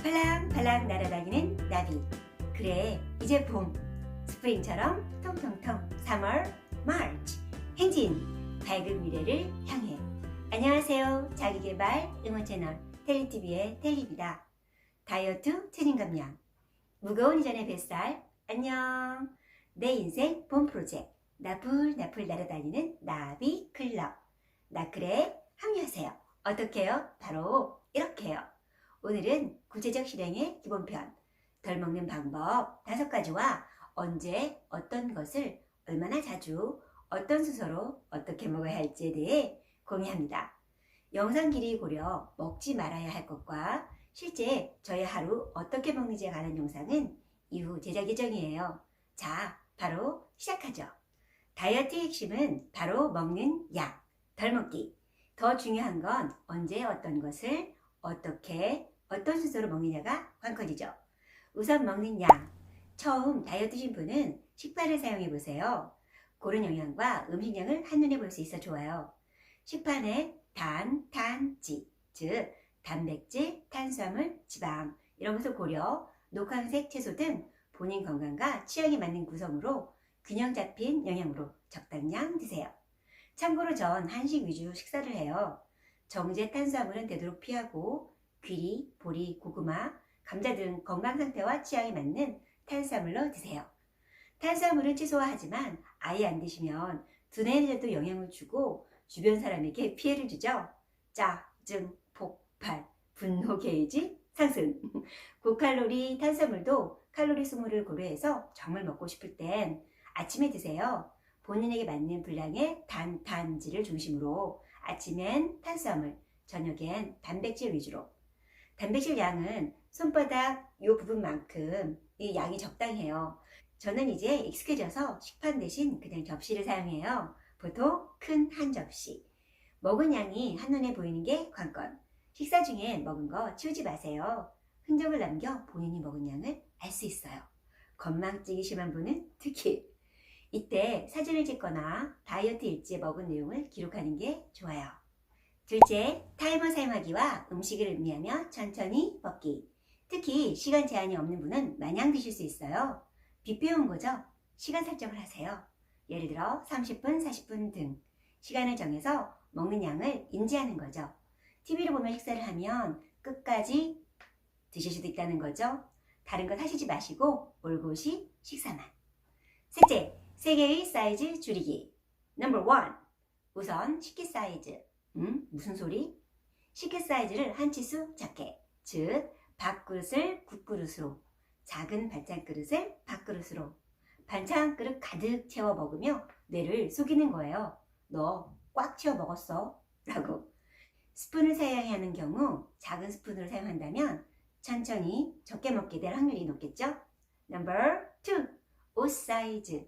팔랑팔랑 날아다니는 나비. 그래, 이제 봄. 스프링처럼 통통통 3월 마치 행진. 밝은 미래를 향해. 안녕하세요. 자기계발 응원 채널 텔리TV의 텔리입니다. 다이어트 체중 감량. 무거운 이전의 뱃살. 안녕. 내 인생 봄 프로젝트. 나풀나풀 날아다니는 나비 클럽. 나클에 합류하세요. 어떻게요? 바로 이렇게요. 오늘은 구체적 실행의 기본편, 덜 먹는 방법 5가지와 언제 어떤 것을 얼마나 자주 어떤 순서로 어떻게 먹어야 할지에 대해 공유합니다. 영상 길이 고려 먹지 말아야 할 것과 실제 저의 하루 어떻게 먹는지에 관한 영상은 이후 제작 예정이에요. 자, 바로 시작하죠. 다이어트의 핵심은 바로 먹는 양, 덜 먹기. 더 중요한 건 언제 어떤 것을 어떻게 어떤 순서로 먹느냐가 관건이죠. 우선 먹는 양. 처음 다이어트 신분은 식판을 사용해 보세요. 고른 영양과 음식량을 한눈에 볼 수 있어 좋아요. 식판에 단, 지, 즉 단백질, 탄수화물, 지방 이런 것을 고려, 녹황색 채소 등 본인 건강과 취향에 맞는 구성으로 균형 잡힌 영양으로 적당량 드세요. 참고로 전 한식 위주 식사를 해요. 정제 탄수화물은 되도록 피하고 귀리, 보리, 고구마, 감자 등 건강 상태와 취향에 맞는 탄수화물로 드세요. 탄수화물은 최소화하지만 아예 안 드시면 두뇌에도 영향을 주고 주변 사람에게 피해를 주죠. 짜증, 폭발, 분노 게이지 상승. 고칼로리 탄수화물도 칼로리 소모를 고려해서 정말 먹고 싶을 땐 아침에 드세요. 본인에게 맞는 분량의 단지를 중심으로 아침엔 탄수화물, 저녁엔 단백질 위주로. 단백질 양은 손바닥 이 부분만큼 이 양이 적당해요. 저는 이제 익숙해져서 식판 대신 그냥 접시를 사용해요. 보통 큰 한 접시. 먹은 양이 한눈에 보이는 게 관건. 식사 중에 먹은 거 치우지 마세요. 흔적을 남겨 본인이 먹은 양을 알 수 있어요. 건망증이 심한 분은 특히. 이때 사진을 찍거나 다이어트 일지에 먹은 내용을 기록하는 게 좋아요. 둘째, 타이머 사용하기와 음식을 음미하며 천천히 먹기. 특히 시간 제한이 없는 분은 마냥 드실 수 있어요. 뷔페 온 거죠? 시간 설정을 하세요. 예를 들어 30분, 40분 등 시간을 정해서 먹는 양을 인지하는 거죠. TV를 보며 식사를 하면 끝까지 드실 수도 있다는 거죠. 다른 것 하시지 마시고 올곧이 식사만. 셋째, 세개의 사이즈 줄이기. 넘버 1. 우선 식기 사이즈. 무슨 소리? 식기 사이즈를 한 치수 작게. 즉, 밥그릇을 국그릇으로, 작은 반찬 그릇을 밥그릇으로. 반찬 그릇 가득 채워 먹으며 뇌를 속이는 거예요. 너 꽉 채워 먹었어? 라고. 스푼을 사용해야 하는 경우 작은 스푼으로 사용한다면 천천히 적게 먹게 될 확률이 높겠죠? 넘버 2. 옷 사이즈.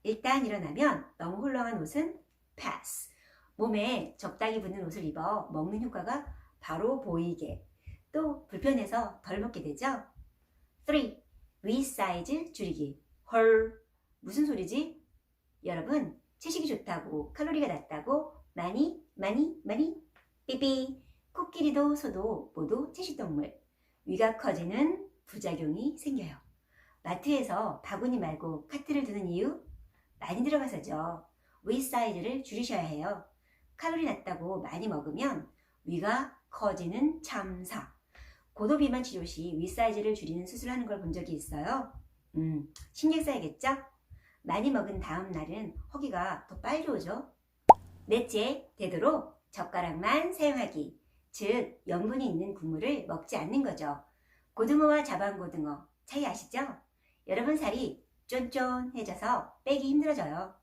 일단 일어나면 너무 홀렁한 옷은 패스. 몸에 적당히 붙는 옷을 입어 먹는 효과가 바로 보이게. 또 불편해서 덜 먹게 되죠? 3. 위 사이즈 줄이기. 헐, 무슨 소리지? 여러분, 채식이 좋다고 칼로리가 낮다고 많이 삐삐. 코끼리도 소도 모두 채식동물. 위가 커지는 부작용이 생겨요. 마트에서 바구니 말고 카트를 두는 이유? 많이 들어가서죠. 위 사이즈를 줄이셔야 해요. 칼로리 낮다고 많이 먹으면 위가 커지는 참사. 고도비만 치료 시 위 사이즈를 줄이는 수술하는 걸 본 적이 있어요. 신경 써야겠죠? 많이 먹은 다음 날은 허기가 더 빨리 오죠. 넷째, 되도록 젓가락만 사용하기. 즉, 염분이 있는 국물을 먹지 않는 거죠. 고등어와 자반고등어 차이 아시죠? 여러분 살이 쫀쫀해져서 빼기 힘들어져요.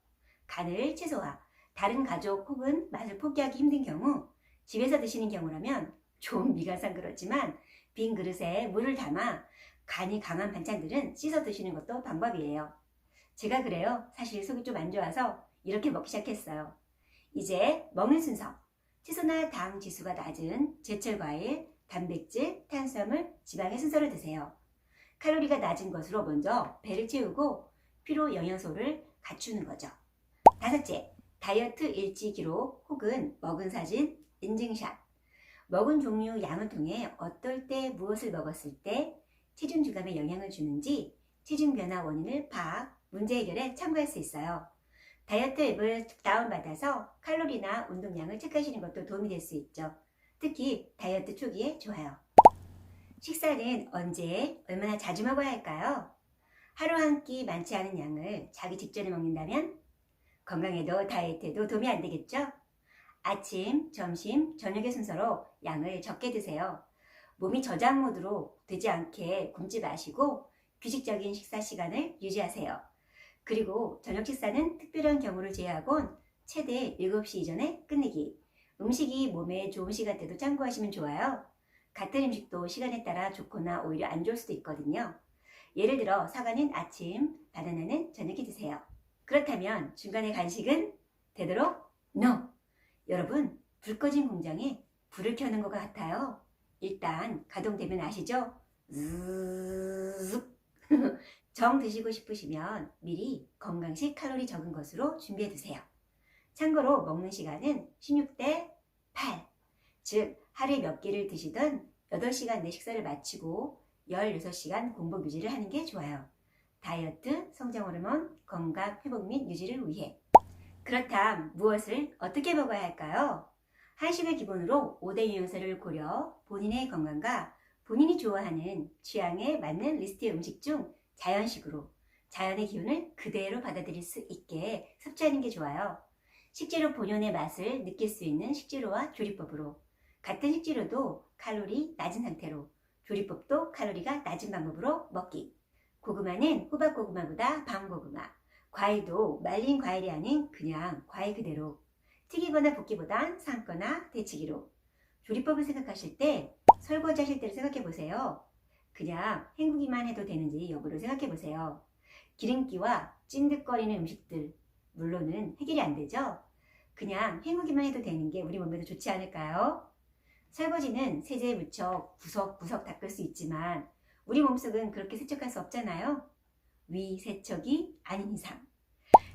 간을 최소화. 다른 가족 혹은 맛을 포기하기 힘든 경우, 집에서 드시는 경우라면 좀 미간상 그렇지만 빈 그릇에 물을 담아 간이 강한 반찬들은 씻어 드시는 것도 방법이에요. 제가 그래요. 사실 속이 좀 안 좋아서 이렇게 먹기 시작했어요. 이제 먹는 순서. 채소나 당 지수가 낮은 제철 과일, 단백질, 탄수화물, 지방의 순서로 드세요. 칼로리가 낮은 것으로 먼저 배를 채우고 피로 영양소를 갖추는 거죠. 5째, 다이어트 일지 기록 혹은 먹은 사진 인증샷. 먹은 종류 양을 통해 어떨 때 무엇을 먹었을 때 체중 증감에 영향을 주는지 체중 변화 원인을 파악, 문제 해결에 참고할 수 있어요. 다이어트 앱을 다운받아서 칼로리나 운동량을 체크하시는 것도 도움이 될 수 있죠. 특히 다이어트 초기에 좋아요. 식사는 언제, 얼마나 자주 먹어야 할까요? 하루 한 끼 많지 않은 양을 자기 직전에 먹는다면 건강에도 다이어트에도 도움이 안 되겠죠? 아침, 점심, 저녁의 순서로 양을 적게 드세요. 몸이 저장 모드로 되지 않게 굶지 마시고 규칙적인 식사 시간을 유지하세요. 그리고 저녁 식사는 특별한 경우를 제외하곤 최대 7시 이전에 끝내기. 음식이 몸에 좋은 시간대도 참고하시면 좋아요. 같은 음식도 시간에 따라 좋거나 오히려 안 좋을 수도 있거든요. 예를 들어 사과는 아침, 바나나는 저녁에 드세요. 그렇다면 중간에 간식은 되도록 NO! 여러분, 불 꺼진 공장에 불을 켜는 것 같아요. 일단 가동되면 아시죠? 정 드시고 싶으시면 미리 건강식 칼로리 적은 것으로 준비해 두세요. 참고로 먹는 시간은 16대 8, 즉 하루에 몇 끼를 드시든 8시간 내 식사를 마치고 16시간 공복 유지를 하는 게 좋아요. 다이어트, 성장 호르몬, 건강 회복 및 유지를 위해. 그렇다면 무엇을 어떻게 먹어야 할까요? 한식을 기본으로 5대 영양소를 고려 본인의 건강과 본인이 좋아하는 취향에 맞는 리스트의 음식 중 자연식으로 자연의 기운을 그대로 받아들일 수 있게 섭취하는 게 좋아요. 식재료 본연의 맛을 느낄 수 있는 식재료와 조리법으로, 같은 식재료도 칼로리 낮은 상태로, 조리법도 칼로리가 낮은 방법으로 먹기. 고구마는 호박고구마보다 밤고구마, 과일도 말린 과일이 아닌 그냥 과일 그대로, 튀기거나 볶기보단 삶거나 데치기로. 조리법을 생각하실 때 설거지 하실 때를 생각해 보세요. 그냥 헹구기만 해도 되는지 여부를 생각해 보세요. 기름기와 찐득거리는 음식들, 물론은 해결이 안 되죠? 그냥 헹구기만 해도 되는 게 우리 몸에도 좋지 않을까요? 설거지는 세제에 묻혀 구석구석 닦을 수 있지만 우리 몸속은 그렇게 세척할 수 없잖아요. 위세척이 아닌 이상.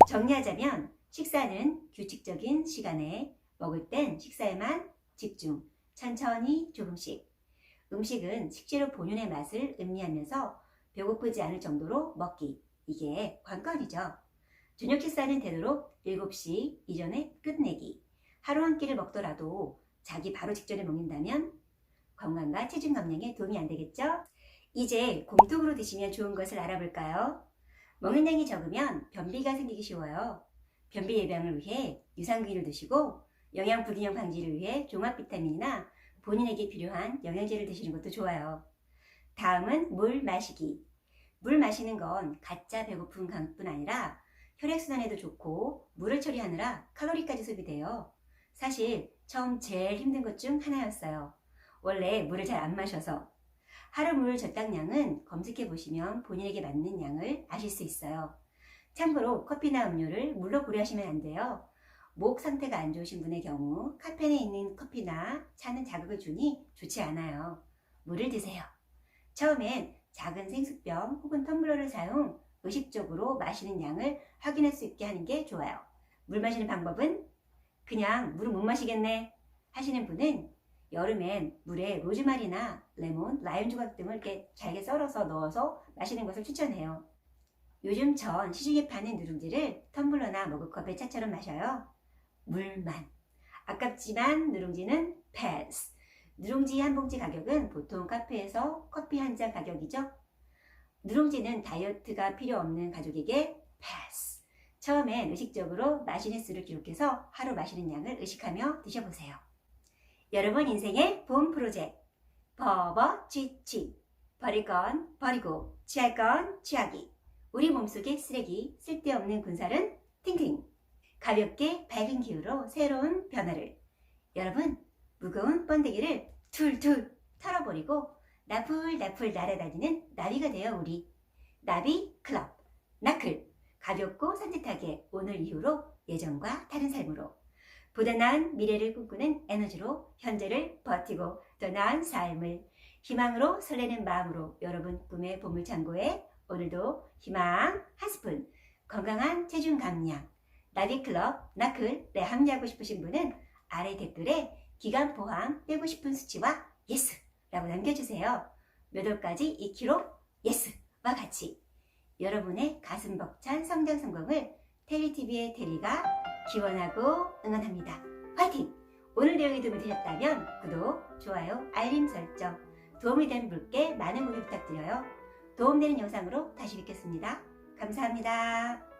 정리하자면 식사는 규칙적인 시간에, 먹을 땐 식사에만 집중, 천천히 조금씩. 음식은 식재료 본연의 맛을 음미하면서 배고프지 않을 정도로 먹기. 이게 관건이죠. 저녁 식사는 되도록 7시 이전에 끝내기. 하루 한 끼를 먹더라도 자기 바로 직전에 먹는다면 건강과 체중 감량에 도움이 안 되겠죠? 이제 공통으로 드시면 좋은 것을 알아볼까요? 먹는 양이 적으면 변비가 생기기 쉬워요. 변비 예방을 위해 유산균을 드시고 영양 불균형 방지를 위해 종합 비타민이나 본인에게 필요한 영양제를 드시는 것도 좋아요. 다음은 물 마시기. 물 마시는 건 가짜 배고픈 감뿐 아니라 혈액순환에도 좋고 물을 처리하느라 칼로리까지 소비돼요. 사실 처음 제일 힘든 것 중 하나였어요. 원래 물을 잘 안 마셔서. 하루 물 적당량은 검색해 보시면 본인에게 맞는 양을 아실 수 있어요. 참고로 커피나 음료를 물로 고려하시면 안 돼요. 목 상태가 안 좋으신 분의 경우 카페인에 있는 커피나 차는 자극을 주니 좋지 않아요. 물을 드세요. 처음엔 작은 생수병 혹은 텀블러를 사용 의식적으로 마시는 양을 확인할 수 있게 하는 게 좋아요. 물 마시는 방법은 그냥 물을 못 마시겠네 하시는 분은 여름엔 물에 로즈마리나 레몬, 라임 조각 등을 이렇게 잘게 썰어서 넣어서 마시는 것을 추천해요. 요즘 전 시중에 파는 누룽지를 텀블러나 머그컵에 차처럼 마셔요. 물만. 아깝지만 누룽지는 패스. 누룽지 한 봉지 가격은 보통 카페에서 커피 한 잔 가격이죠. 누룽지는 다이어트가 필요 없는 가족에게 패스. 처음엔 의식적으로 마시는 수를 기록해서 하루 마시는 양을 의식하며 드셔보세요. 여러분 인생의 봄 프로젝트 버버 취취. 버릴 건 버리고 취할 건 취하기. 우리 몸속의 쓰레기, 쓸데없는 군살은 팅팅. 가볍게 밝은 기후로 새로운 변화를. 여러분 무거운 번데기를 툴툴 털어버리고 나풀나풀 날아다니는 나비가 되어 우리. 나비 클럽 나클. 가볍고 산뜻하게 오늘 이후로 예전과 다른 삶으로. 보다 나은 미래를 꿈꾸는 에너지로 현재를 버티고 더 나은 삶을. 희망으로 설레는 마음으로 여러분 꿈의 보물창고에 오늘도 희망 한 스푼. 건강한 체중 감량 나비클럽 나클에 합류하고 싶으신 분은 아래 댓글에 기간 포함 빼고 싶은 수치와 예스 라고 남겨주세요. 몇 월까지 2kg 예스와 같이 여러분의 가슴 벅찬 성장 성공을 테리TV의 테리가 기원하고 응원합니다. 화이팅! 오늘 내용이 도움이 되셨다면 구독, 좋아요, 알림 설정, 도움이 된 분께 많은 구독 부탁드려요. 도움되는 영상으로 다시 뵙겠습니다. 감사합니다.